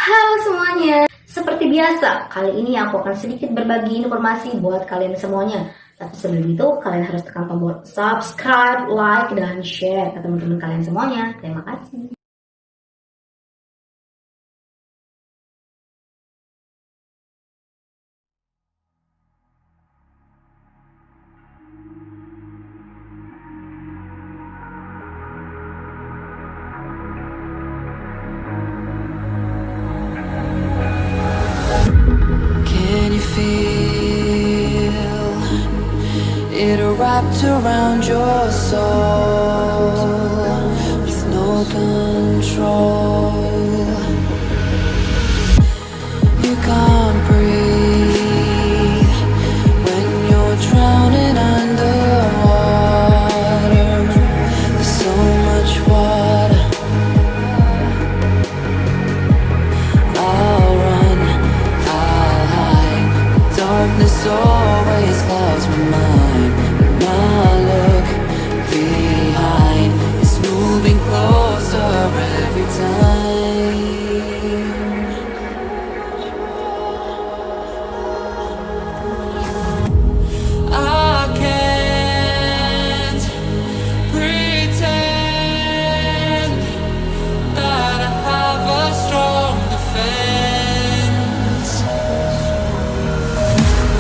Halo semuanya, seperti biasa, kali ini aku akan sedikit berbagi informasi buat kalian semuanya. Tapi sebelum itu, kalian harus tekan tombol subscribe, like, dan share ke teman-teman kalian semuanya. Terima kasih. Can you feel it wrapped around your soul with no control? You can't breathe when you're drowning underwater. There's so much water. I'll run, I'll hide. Darkness always clouds my mind. When I look behind, it's moving closer every time. I can't pretend that I have a strong defense.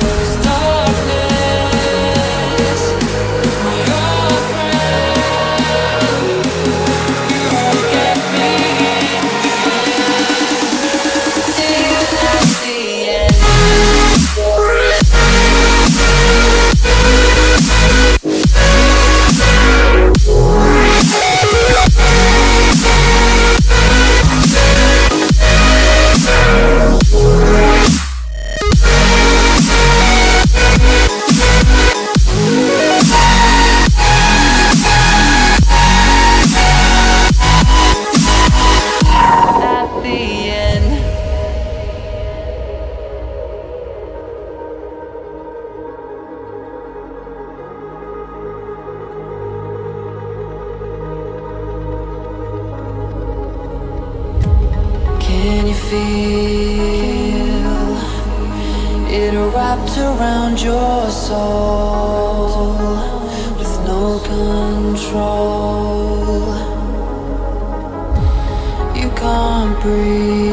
'Cause darkness, my old friend, you won't get me even at the end. At the end. Can you feel it wrapped around your soul with no control? You can't breathe